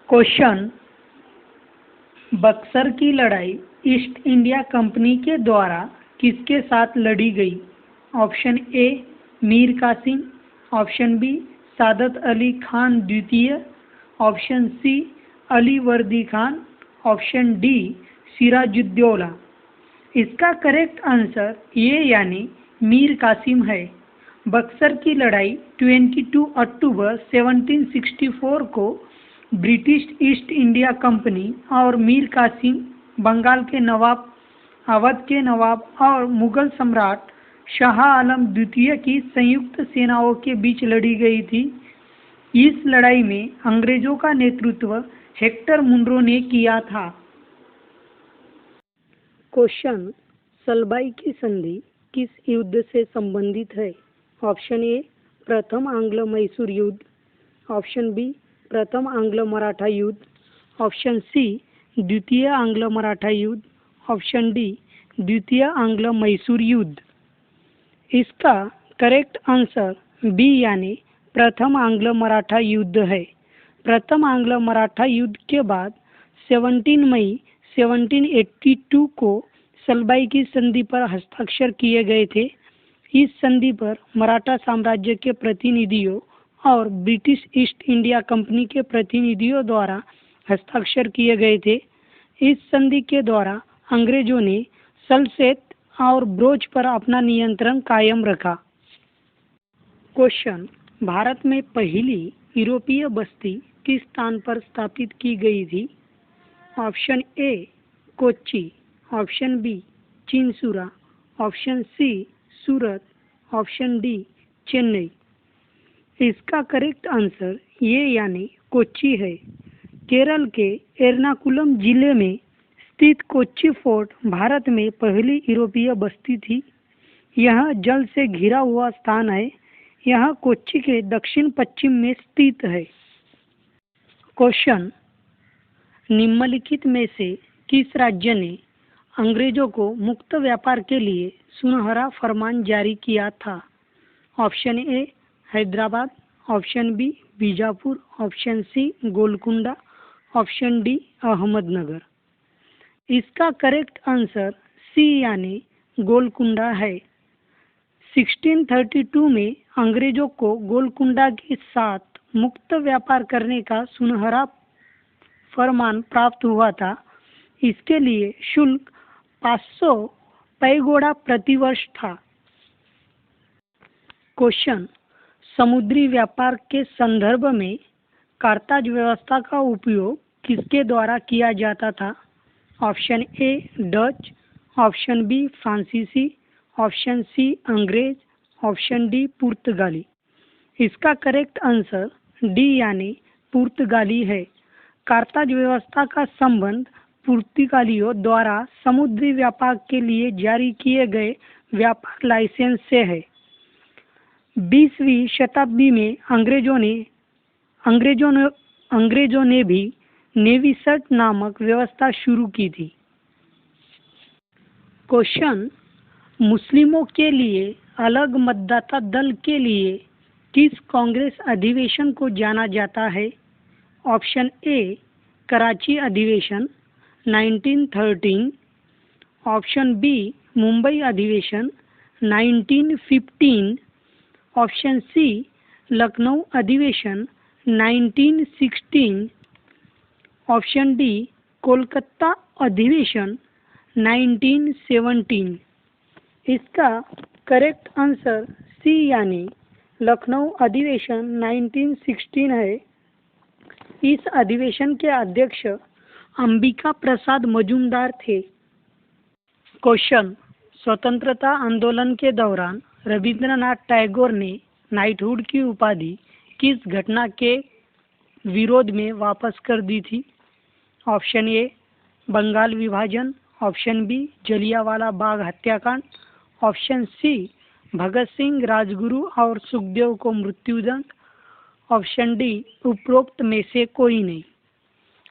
Question, Buxar की लड़ाई east India company के द्वारा किसके साथ लड़ी गई? Option A Mir Qasim, option B Saadat Ali Khan द्वितीय, ऑप्शन सी अली वर्दी खान, ऑप्शन डी सिराजुद्दौला। इसका करेक्ट आंसर ये यानी मीर कासिम है। बक्सर की लड़ाई 22 अक्टूबर 1764 को ब्रिटिश ईस्ट इंडिया कंपनी और मीर कासिम, बंगाल के नवाब, अवध के नवाब और मुगल सम्राट शाह आलम द्वितीय की संयुक्त सेनाओं के बीच लड़ी गई थी। इस लड़ाई में अंग्रेजों का नेतृत्व हेक्टर मुनरो ने किया था। क्वेश्चन, सलबाई की संधि किस युद्ध से संबंधित है? ऑप्शन ए प्रथम आंग्ल मैसूर युद्ध, ऑप्शन बी प्रथम आंग्ल मराठा युद्ध, ऑप्शन सी द्वितीय आंग्ल मराठा युद्ध, ऑप्शन डी द्वितीय आंग्ल मैसूर युद्ध। इसका करेक्ट आंसर बी यानी प्रथम आंग्ल मराठा युद्ध है। प्रथम आंग्ल मराठा युद्ध के बाद 17 मई 1782 को सलबाई की संधि पर हस्ताक्षर किए गए थे। इस संधि पर मराठा साम्राज्य के प्रतिनिधियों और ब्रिटिश ईस्ट इंडिया कंपनी के प्रतिनिधियों द्वारा हस्ताक्षर किए गए थे। इस संधि के द्वारा अंग्रेजों ने सल्सेत और ब्रोच पर अपना नियंत्रण कायम रखा। क्वेश्चन, भारत में पहली यूरोपीय बस्ती किस स्थान पर स्थापित की गई थी? Option A Kochi, option B Chinsurah, option C Surat, option D Chennai. इसका करेक्ट आंसर ये यानी कोच्चि है। केरल के एर्नाकुलम जिले में स्थित कोच्चि फोर्ट भारत में पहली यूरोपीय बस्ती थी। यह जल से घिरा हुआ स्थान है। यह कोच्चि के दक्षिण पश्चिम में स्थित है। क्वेश्चन, निम्नलिखित में से किस राज्य ने अंग्रेजों को मुक्त व्यापार के लिए सुनहरा फरमान जारी किया था? Option A Hyderabad, option B Bijapur, option C Golconda, option D Ahmednagar. इसका करेक्ट आंसर सी यानी गोलकुंडा है। 1632 में अंग्रेजों को गोलकुंडा के साथ मुक्त व्यापार करने का सुनहरा फरमान प्राप्त हुआ था। इसके लिए शुल्क 500 पैगोडा प्रतिवर्ष था। क्वेश्चन, समुद्री व्यापार के संदर्भ में कारताज व्यवस्था का उपयोग किसके द्वारा किया जाता था? Option A Dutch, option B फ्रांसीसी, ऑप्शन सी अंग्रेज, ऑप्शन डी पुर्तगाली। इसका करेक्ट आंसर डी यानी पुर्तगाली है। कारताज व्यवस्था का संबंध पुर्तगालियों द्वारा समुद्री व्यापार के लिए जारी किए गए व्यापार लाइसेंस से है। 20वीं शताब्दी में अंग्रेजों ने भी नेवी सर्च नामक व्यवस्था शुरू की थी। क्वेश्चन, मुस्लिमों के लिए अलग मतदाता दल के लिए किस कांग्रेस अधिवेशन को जाना जाता है? ऑप्शन ए कराची अधिवेशन 1913, ऑप्शन बी मुंबई अधिवेशन 1915, ऑप्शन सी लखनऊ अधिवेशन 1916, ऑप्शन डी कोलकाता अधिवेशन 1917। इसका करेक्ट आंसर सी यानी लखनऊ अधिवेशन 1916 है। इस अधिवेशन के अध्यक्ष अंबिका प्रसाद मजूमदार थे। क्वेश्चन, स्वतंत्रता आंदोलन के दौरान रविंद्रनाथ टैगोर ने नाइटहुड की उपाधि किस घटना के विरोध में वापस कर दी थी? ऑप्शन ए बंगाल विभाजन, ऑप्शन बी जलियांवाला बाग हत्याकांड, ऑप्शन सी भगत सिंह, राजगुरु और सुखदेव को मृत्युदंड, ऑप्शन डी उपरोक्त में से कोई नहीं।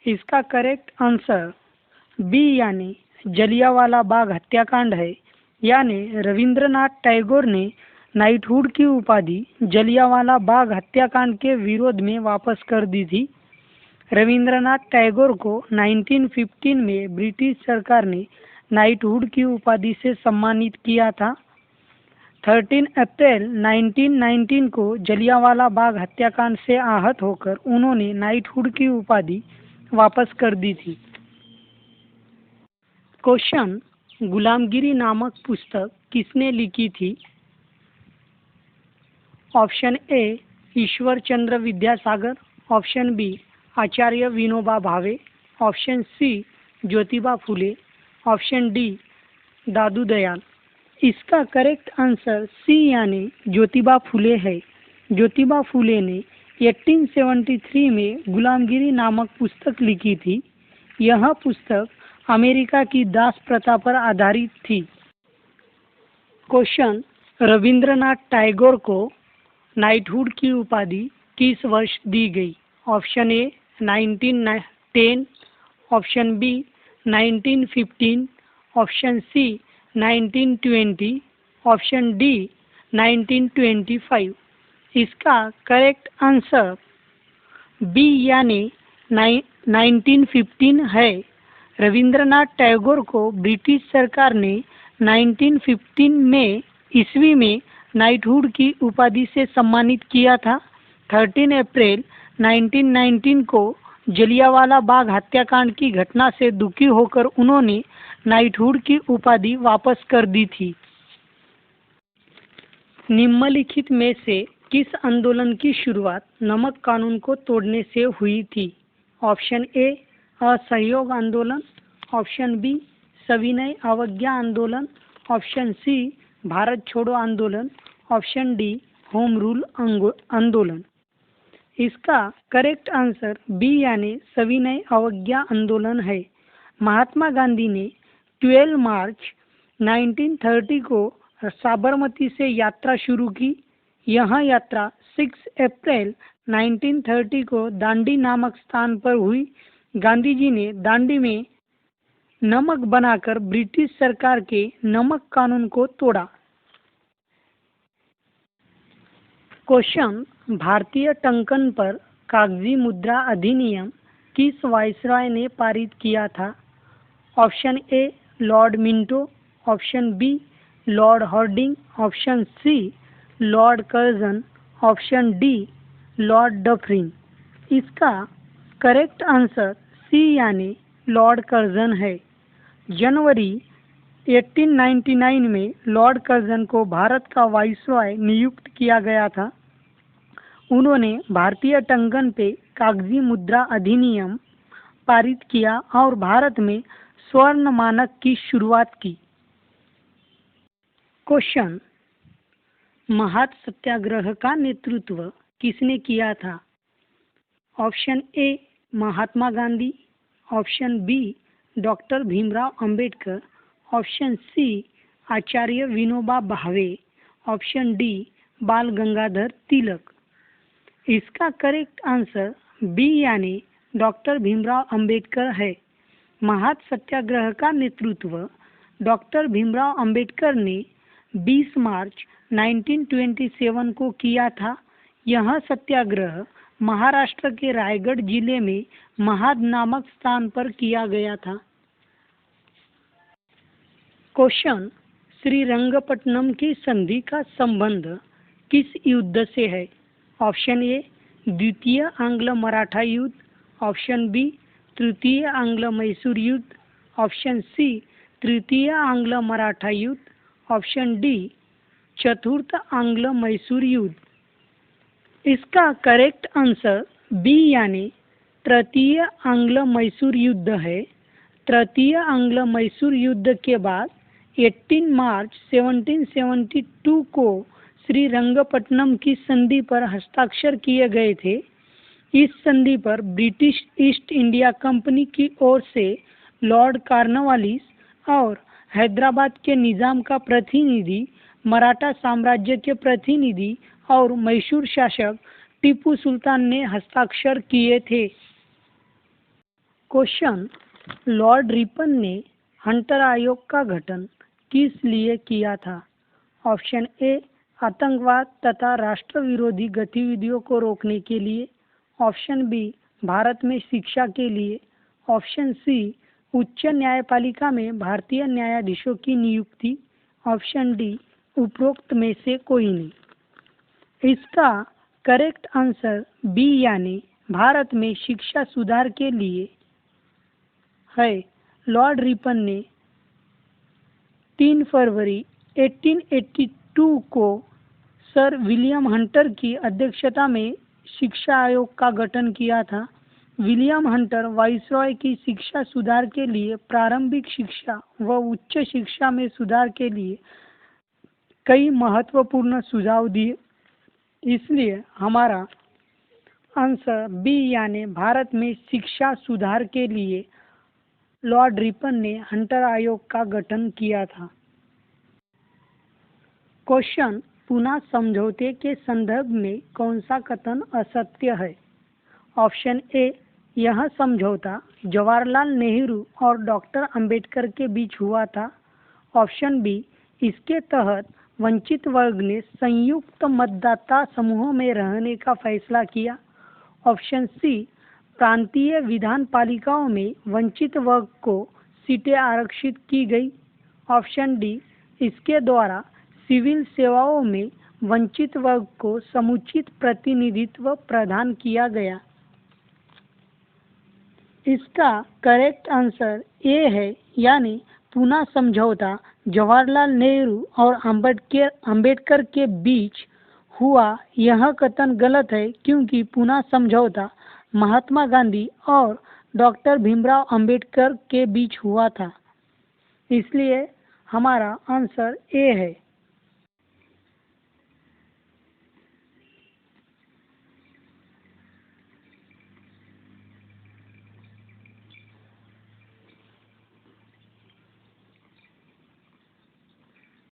इसका करेक्ट आंसर बी यानी जलियांवाला बाग हत्याकांड है। यानी रविंद्रनाथ टैगोर ने नाइटहुड की उपाधि जलियांवाला बाग हत्याकांड के विरोध में वापस कर दी थी। रविंद्रनाथ टैगोर को 1915 में ब्रिटिश सरकार ने नाइटहुड की उपाधि से सम्मानित किया था। 13 अप्रैल 1919 को जलियांवाला बाग हत्याकांड से आहत होकर उन्होंने नाइटहुड की उपाधि वापस कर दी थी। क्वेश्चन, गुलामगिरी नामक पुस्तक किसने लिखी थी? Option A Ishwar Chandra Vidyasagar, option B Acharya Vinoba Bhave, option C Jyotiba Phule, option D Dadu Dayal. इसका करेक्ट आंसर सी यानी ज्योतिबा फुले है। ज्योतिबा फुले ने 1873 में गुलामगिरी नामक पुस्तक लिखी थी। यह पुस्तक अमेरिका की दास प्रथा पर आधारित थी। क्वेश्चन, रविंद्रनाथ टैगोर को नाइटहुड की उपाधि किस वर्ष दी गई? Option A 1910, option B 1915, option C 1920, option D 1925। इसका करेक्ट आंसर बी यानी 1915 है। रविंद्रनाथ टैगोर को ब्रिटिश सरकार ने 1915 में ईस्वी में नाइटहुड की उपाधि से सम्मानित किया था। 13 अप्रैल 1919 को जलियांवाला बाग हत्याकांड की घटना से दुखी होकर उन्होंने नाइटहुड की उपाधि वापस कर दी थी। निम्नलिखित में से किस आंदोलन की शुरुआत नमक कानून को तोड़ने से हुई थी? ऑप्शन ए असहयोग आंदोलन, ऑप्शन बी सविनय अवज्ञा आंदोलन, ऑप्शन सी भारत छोड़ो आंदोलन, ऑप्शन डी होम रूल आंदोलन। इसका करेक्ट आंसर बी यानी सविनय अवज्ञा आंदोलन है। महात्मा गांधी ने 12 मार्च 1930 को साबरमती से यात्रा शुरू की। यह यात्रा 6 अप्रैल 1930 को दांडी नामक स्थान पर हुई। गांधी जी ने दांडी में नमक बनाकर ब्रिटिश सरकार के नमक कानून को तोड़ा। क्वेश्चन, भारतीय टंकन पर कागजी मुद्रा अधिनियम किस वायसराय ने पारित किया था? Option A Lord Minto, option B Lord Hardinge, option C Lord Curzon, option D Lord Dufferin. इसका करेक्ट आंसर सी यानी लॉर्ड कर्जन है। जनवरी 1899 में लॉर्ड कर्जन को भारत का वाइसरॉय नियुक्त किया गया था। उन्होंने भारतीय टंकन पे कागजी मुद्रा अधिनियम पारित किया और भारत में स्वर्ण मानक की शुरुआत की। क्वेश्चन, महात सत्याग्रह का नेतृत्व किसने किया था? Option A Mahatma Gandhi, option B doctor Bhimrao Ambedkar, option C Acharya Vinoba Bhave, option D Bal Gangadhar Tilak. इसका करेक्ट आंसर बी यानी डॉक्टर भीमराव अंबेडकर है। महात सत्याग्रह का नेतृत्व डॉक्टर भीमराव अंबेडकर ने 20 मार्च 1927 को किया था। यह सत्याग्रह महाराष्ट्र के रायगढ़ जिले में महाद नामक स्थान पर किया गया था। क्वेश्चन, श्रीरंगपट्टनम की संधि का संबंध किस युद्ध से है? ऑप्शन ए द्वितीय आंग्ल मराठा युद्ध, ऑप्शन बी तृतीय आंग्ल मैसूर युद्ध, ऑप्शन सी तृतीय आंग्ल मराठा युद्ध, ऑप्शन डी चतुर्थ आंग्ल मैसूर युद्ध। इसका करेक्ट आंसर बी यानी तृतीय आंग्ल मैसूर युद्ध है। तृतीय आंग्ल मैसूर युद्ध के बाद 18 मार्च 1772 को श्रीरंगपट्टनम की संधि पर हस्ताक्षर किए गए थे। इस संधि पर ब्रिटिश ईस्ट इंडिया कंपनी की ओर से लॉर्ड कॉर्नवालिस और हैदराबाद के निजाम का प्रतिनिधि, मराठा साम्राज्य के प्रतिनिधि और मैसूर शासक टीपू सुल्तान ने हस्ताक्षर किए थे। क्वेश्चन, लॉर्ड रिपन ने हंटर आयोग का गठन किस लिए किया था? ऑप्शन ए आतंकवाद तथा राष्ट्र विरोधी गतिविधियों को रोकने के लिए, ऑप्शन बी भारत में शिक्षा के लिए। ऑप्शन सी उच्च न्यायपालिका में भारतीय न्यायाधीशों की नियुक्ति। ऑप्शन डी उपरोक्त में से कोई नहीं। इसका करेक्ट आंसर बी यानी भारत में शिक्षा सुधार के लिए है। लॉर्ड रिपन ने 3 फरवरी 1882 को सर विलियम हंटर की अध्यक्षता में शिक्षा आयोग का गठन किया था। विलियम हंटर वाइसरॉय की शिक्षा सुधार के लिए, प्रारंभिक शिक्षा व उच्च शिक्षा में सुधार के लिए कई महत्वपूर्ण सुझाव दिए। इसलिए हमारा आंसर बी यानी भारत में शिक्षा सुधार के लिए लॉर्ड रिपन ने हंटर आयोग का गठन किया था। क्वेश्चन, पूना समझौते के संदर्भ में कौन सा कथन असत्य है? ऑप्शन ए, यह समझौता जवाहरलाल नेहरू और डॉक्टर अंबेडकर के बीच हुआ था। ऑप्शन बी, इसके तहत वंचित वर्ग ने संयुक्त मतदाता समूहों में रहने का फैसला किया। ऑप्शन सी, प्रांतीय विधान पालिकाओं में वंचित वर्ग को सीटें आरक्षित की गई। ऑप्शन डी, इसके द्वारा सिविल सेवाओं में वंचित वर्ग को समुचित प्रतिनिधित्व प्रदान किया गया। इसका करेक्ट आंसर ए है, यानी पूना समझौता जवाहरलाल नेहरू और अंबेडकर के बीच हुआ। यह कथन गलत है क्योंकि पूना समझौता महात्मा गांधी और डॉक्टर भीमराव अंबेडकर के बीच हुआ था। इसलिए हमारा आंसर ए है।